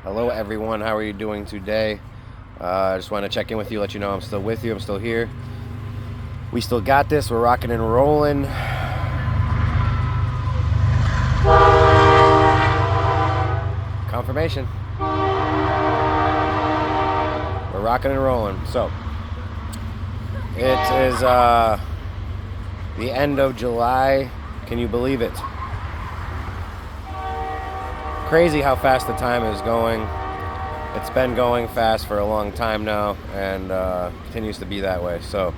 Hello, everyone. How are you doing today? I just want to check in with you, let you know I'm still with you. I'm still here. We still got this. We're rocking and rolling. Confirmation. We're rocking and rolling. So, it is the end of July. Can you believe it? Crazy how fast the time is going. It's been going fast for a long time now, and continues to be that way. So,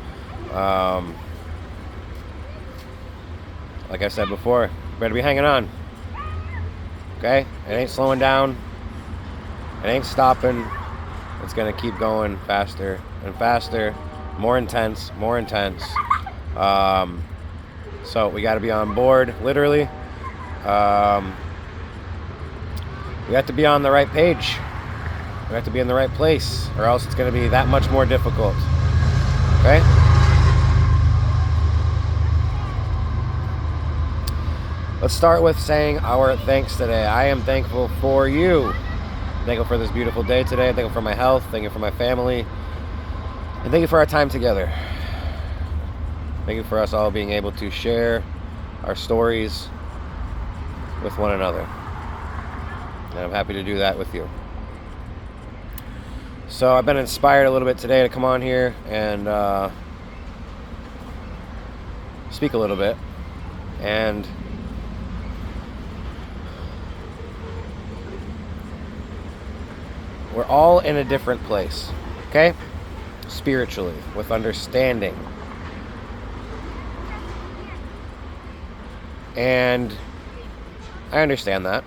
like I said before, better be hanging on. Okay? It ain't slowing down. It ain't stopping. It's going to keep going faster and faster, more intense, more intense. So we got to be on board, literally. We have to be on the right page. We have to be in the right place, or else it's going to be that much more difficult. Okay? Let's start with saying our thanks today. I am thankful for you. I'm thankful for this beautiful day today. I'm thankful for my health. Thank you for my family. And thank you for our time together. Thank you for us all being able to share our stories with one another. And I'm happy to do that with you. So I've been inspired a little bit today to come on here and speak a little bit. And we're all in a different place, okay? Spiritually, with understanding. And I understand that.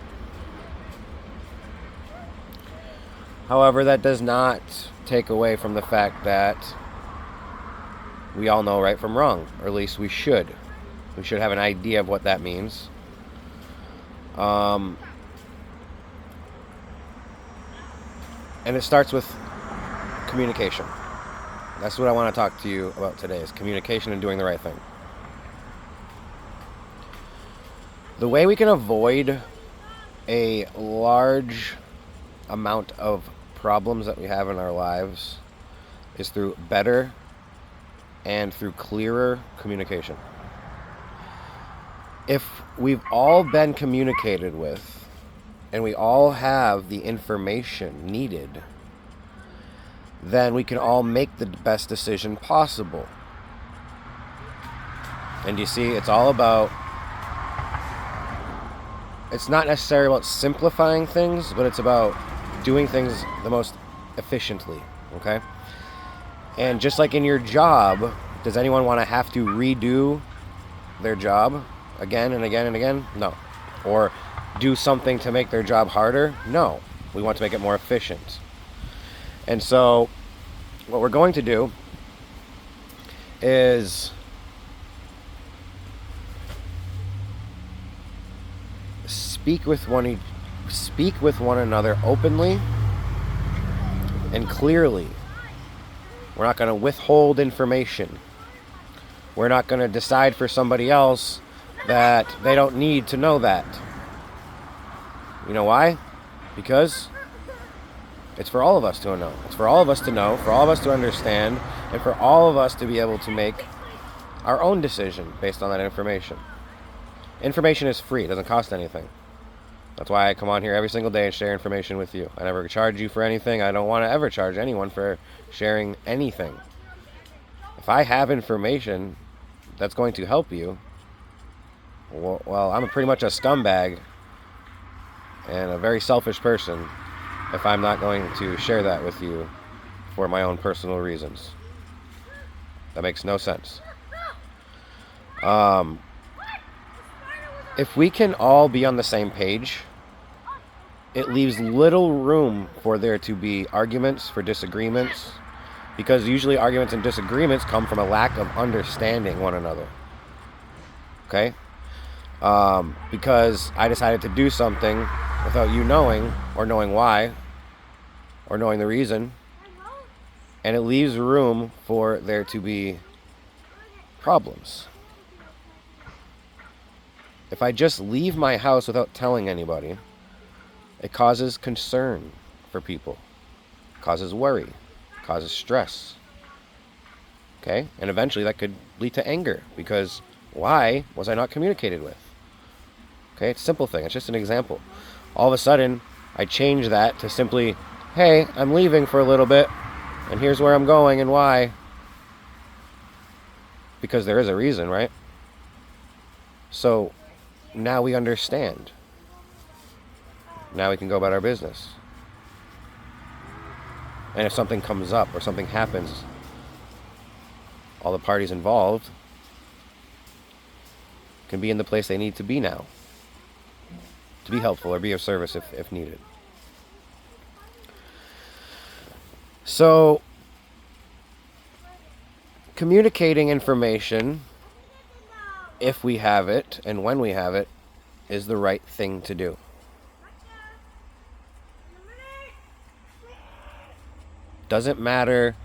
However, that does not take away from the fact that we all know right from wrong, or at least we should. We should have an idea of what that means. And it starts with communication. That's what I want to talk to you about today, is communication and doing the right thing. The way we can avoid a large amount of problems that we have in our lives is through better and through clearer communication. If we've all been communicated with and we all have the information needed, then we can all make the best decision possible. And you see, it's all about, it's not necessarily about simplifying things, but it's about doing things the most efficiently, okay? And just like in your job, does anyone want to have to redo their job again and again and again? No. Or do something to make their job harder? No. We want to make it more efficient. And so what we're going to do is speak with one another openly and clearly. We're not going to withhold information. We're not going to decide for somebody else that they don't need to know that. You know why? Because it's for all of us to know. It's for all of us to know, for all of us to understand, and for all of us to be able to make our own decision based on that information. Information is free. It doesn't cost anything. That's why I come on here every single day and share information with you. I never charge you for anything. I don't want to ever charge anyone for sharing anything. If I have information that's going to help you, well, I'm pretty much a scumbag and a very selfish person if I'm not going to share that with you for my own personal reasons. That makes no sense. If we can all be on the same page, it leaves little room for there to be arguments, for disagreements, because usually arguments and disagreements come from a lack of understanding one another. Okay? Because I decided to do something without you knowing, or knowing why, or knowing the reason, and it leaves room for there to be problems. If I just leave my house without telling anybody, it causes concern. for people, causes worry, causes stress. Okay? And eventually that could lead to anger, because why was I not communicated with? Okay? It's a simple thing. It's just an example. All of a sudden, I change that to simply, hey, I'm leaving for a little bit, and here's where I'm going and why. Because there is a reason, right? So now we understand. Now we can go about our business. And if something comes up or something happens, all the parties involved can be in the place they need to be now, to be helpful or be of service if needed. So, communicating information, if we have it and when we have it, is the right thing to do. Doesn't matter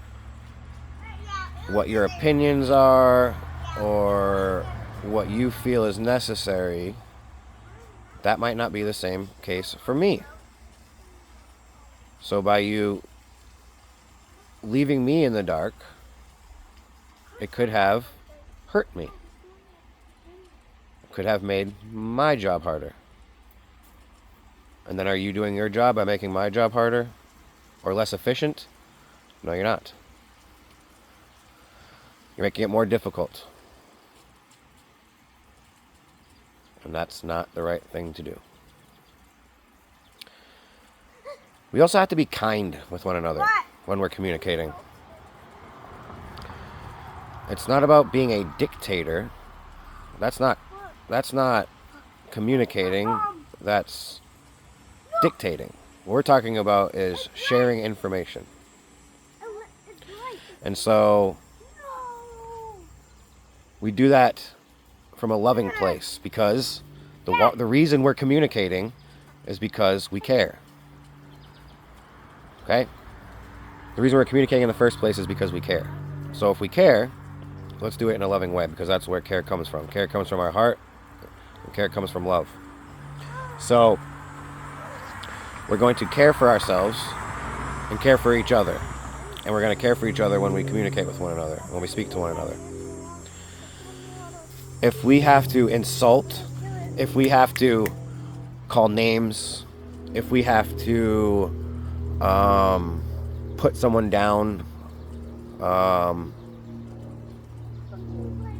what your opinions are or what you feel is necessary. That might not be the same case for me. So by you leaving me in the dark, it could have hurt me. It could have made my job harder. And then are you doing your job by making my job harder or less efficient? No, you're not. You're making it more difficult. And that's not the right thing to do. We also have to be kind with one another when we're communicating. It's not about being a dictator. That's not communicating. That's dictating. What we're talking about is sharing information. And so we do that from a loving place, because the reason we're communicating is because we care. Okay? The reason we're communicating in the first place is because we care. So if we care, let's do it in a loving way, because that's where care comes from. Care comes from our heart, and care comes from love. So we're going to care for ourselves and care for each other. And we're going to care for each other when we communicate with one another, when we speak to one another. If we have to insult, if we have to call names, if we have to put someone down,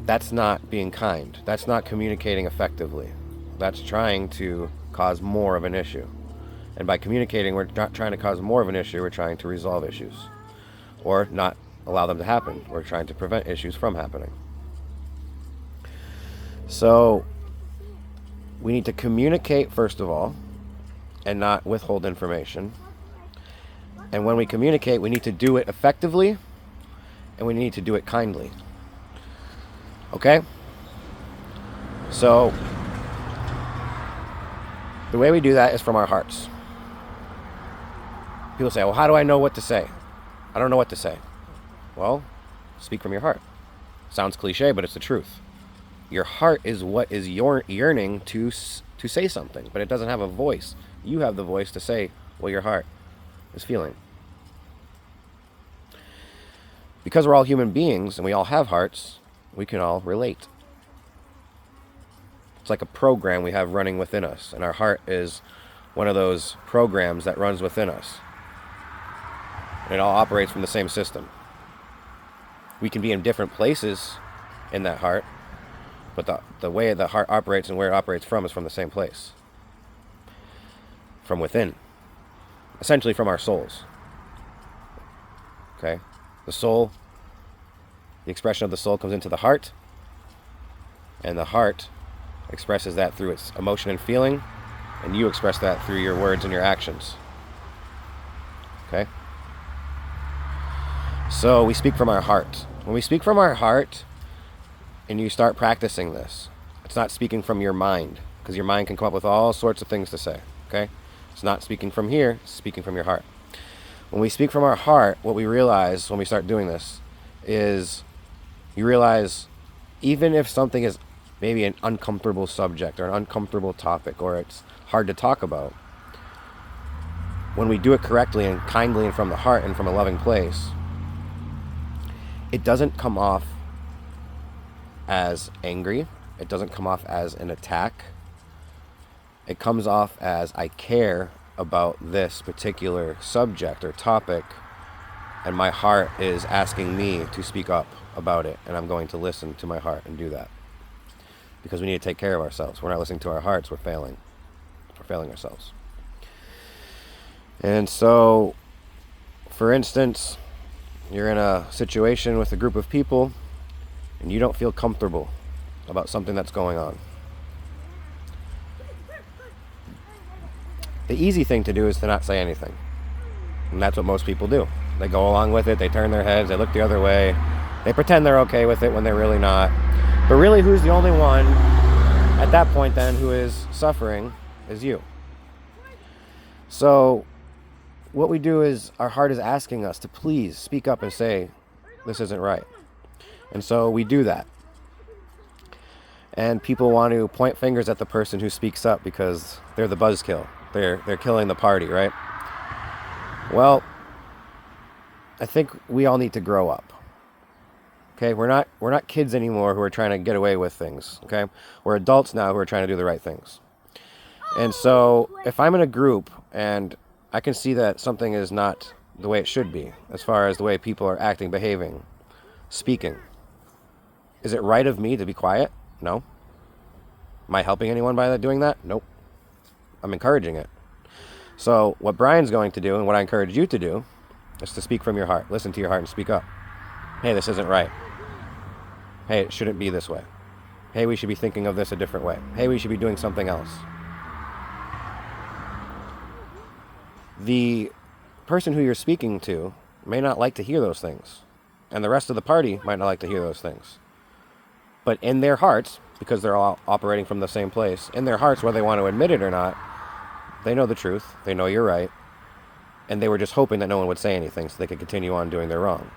that's not being kind. That's not communicating effectively. That's trying to cause more of an issue. And by communicating, we're not trying to cause more of an issue, we're trying to resolve issues. Or not allow them to happen. We're trying to prevent issues from happening. So, we need to communicate first of all, and not withhold information. And when we communicate, we need to do it effectively, and we need to do it kindly. Okay? So, the way we do that is from our hearts. People say, well, how do I know what to say? I don't know what to say. Well, speak from your heart. Sounds cliche, but it's the truth. Your heart is what is yearning to say something, but it doesn't have a voice. You have the voice to say what your heart is feeling. Because we're all human beings and we all have hearts, we can all relate. It's like a program we have running within us, and our heart is one of those programs that runs within us. And it all operates from the same system. We can be in different places in that heart, but the way the heart operates and where it operates from is from the same place. From within. Essentially from our souls. Okay? The soul, the expression of the soul comes into the heart, and the heart expresses that through its emotion and feeling, and you express that through your words and your actions. Okay? So we speak from our heart. When we speak from our heart, and you start practicing this, it's not speaking from your mind, because your mind can come up with all sorts of things to say. Okay? It's not speaking from here, it's speaking from your heart. When we speak from our heart, what we realize when we start doing this is you realize even if something is maybe an uncomfortable subject or an uncomfortable topic, or it's hard to talk about, when we do it correctly and kindly and from the heart and from a loving place, it doesn't come off as angry. It doesn't come off as an attack. It comes off as, I care about this particular subject or topic, and my heart is asking me to speak up about it, and I'm going to listen to my heart and do that. Because we need to take care of ourselves. We're not listening to our hearts, we're failing. We're failing ourselves. And so, for instance, you're in a situation with a group of people and you don't feel comfortable about something that's going on. The easy thing to do is to not say anything. And that's what most people do. They go along with it, they turn their heads, they look the other way, they pretend they're okay with it when they're really not. But really, who's the only one at that point then who is suffering is you. So what we do is our heart is asking us to please speak up and say, this isn't right. And so we do that. And people want to point fingers at the person who speaks up because they're the buzzkill. They're killing the party, right? Well, I think we all need to grow up. Okay, we're not kids anymore who are trying to get away with things. Okay, we're adults now who are trying to do the right things. And so if I'm in a group and I can see that something is not the way it should be, as far as the way people are acting, behaving, speaking, is it right of me to be quiet? No. Am I helping anyone by doing that? Nope. I'm encouraging it. So what Brian's going to do, and what I encourage you to do, is to speak from your heart. Listen to your heart and speak up. Hey, this isn't right. Hey, it shouldn't be this way. Hey, we should be thinking of this a different way. Hey, we should be doing something else. The person who you're speaking to may not like to hear those things, and the rest of the party might not like to hear those things. But in their hearts, because they're all operating from the same place, in their hearts, whether they want to admit it or not, they know the truth, they know you're right, and they were just hoping that no one would say anything so they could continue on doing their wrong.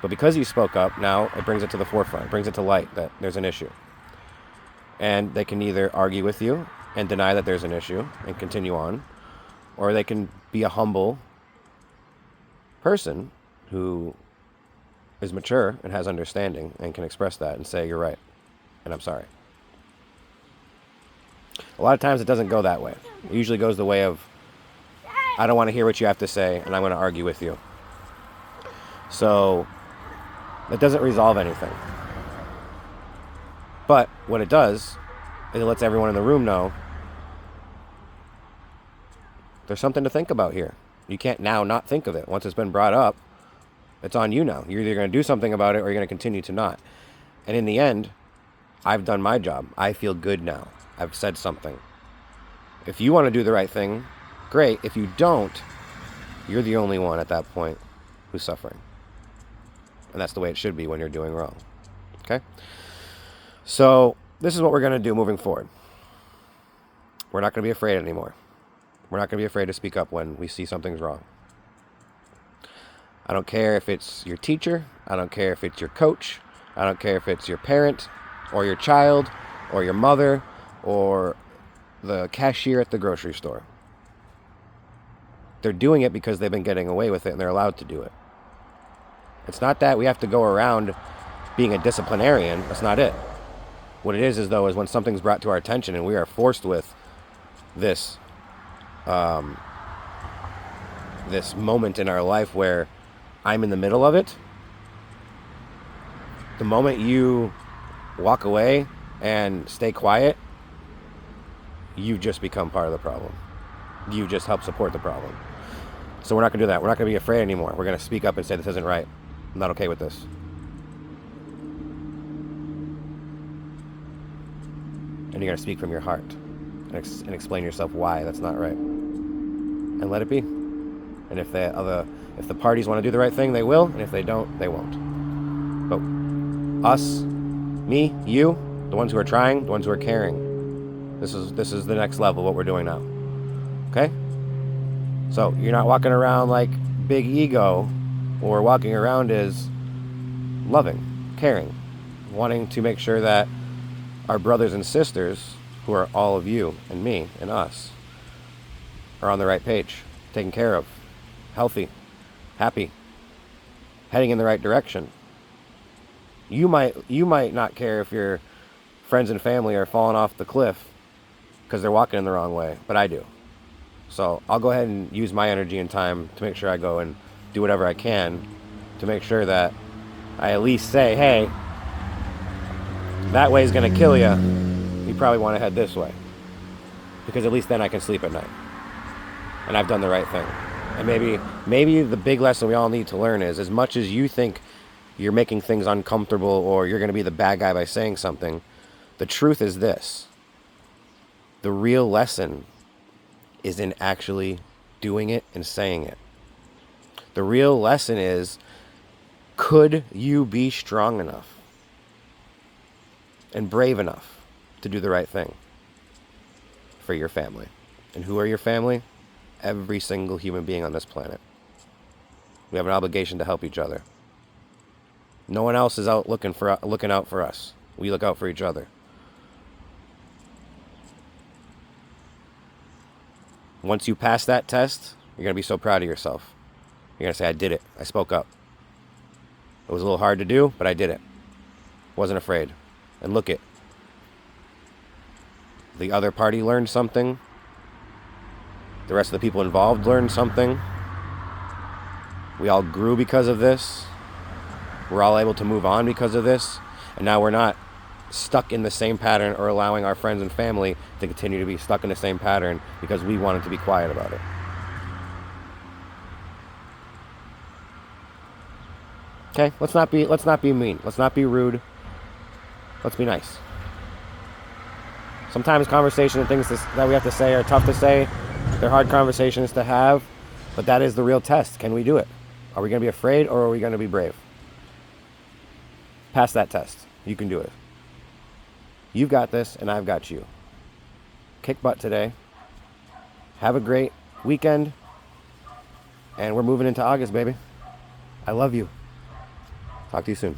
But because you spoke up, now it brings it to the forefront, it brings it to light that there's an issue. And they can either argue with you and deny that there's an issue and continue on, or they can be a humble person who is mature and has understanding and can express that and say, you're right, and I'm sorry. A lot of times it doesn't go that way. It usually goes the way of, I don't want to hear what you have to say, and I'm going to argue with you. So it doesn't resolve anything. But what it does is it lets everyone in the room know there's something to think about here. You can't now not think of it. Once it's been brought up, it's on you now. You're either going to do something about it or you're going to continue to not. And in the end, I've done my job. I feel good now. I've said something. If you want to do the right thing, great. If you don't, you're the only one at that point who's suffering. And that's the way it should be when you're doing wrong. Okay? So this is what we're going to do moving forward. We're not going to be afraid anymore. We're not going to be afraid to speak up when we see something's wrong. I don't care if it's your teacher. I don't care if it's your coach. I don't care if it's your parent or your child or your mother or the cashier at the grocery store. They're doing it because they've been getting away with it and they're allowed to do it. It's not that we have to go around being a disciplinarian. That's not it. What it is though, is when something's brought to our attention and we are forced with this this moment in our life where I'm in the middle of it. The moment you walk away and stay quiet, you just become part of the problem. You just help support the problem. So we're not going to do that. We're not going to be afraid anymore. We're going to speak up and say, this isn't right. I'm not okay with this. And you're going to speak from your heart and explain yourself why that's not right. And let it be. And if the parties want to do the right thing, they will. And if they don't, they won't. But us, me, you, the ones who are trying, the ones who are caring, this is the next level, what we're doing now. Okay? So you're not walking around like big ego. What we're walking around is loving, caring, wanting to make sure that our brothers and sisters, who are all of you and me and us, are on the right page. taken care of, healthy, happy, heading in the right direction. You might not care if your friends and family are falling off the cliff because they're walking in the wrong way, but I do. So I'll go ahead and use my energy and time to make sure I go and do whatever I can to make sure that I at least say, hey, that way is going to kill you. You probably want to head this way. Because at least then I can sleep at night. And I've done the right thing. And maybe the big lesson we all need to learn is, as much as you think you're making things uncomfortable or you're going to be the bad guy by saying something, the truth is this. The real lesson is in actually doing it and saying it. The real lesson is, could you be strong enough and brave enough to do the right thing for your family? And who are your family? Every single human being on this planet. We have an obligation to help each other. No one else is out looking out for us. We look out for each other. Once you pass that test, you're going to be so proud of yourself. You're going to say, I did it. I spoke up. It was a little hard to do, but I did it. Wasn't afraid. And look it. The other party learned something. The rest of the people involved learned something. We all grew because of this. We're all able to move on because of this. And now we're not stuck in the same pattern or allowing our friends and family to continue to be stuck in the same pattern because we wanted to be quiet about it. Okay, let's not be mean. Let's not be rude. Let's be nice. Sometimes conversation and things that we have to say are tough to say. They're hard conversations to have, but that is the real test. Can we do it? Are we going to be afraid or are we going to be brave? Pass that test. You can do it. You've got this and I've got you. Kick butt today. Have a great weekend. And we're moving into August, baby. I love you. Talk to you soon.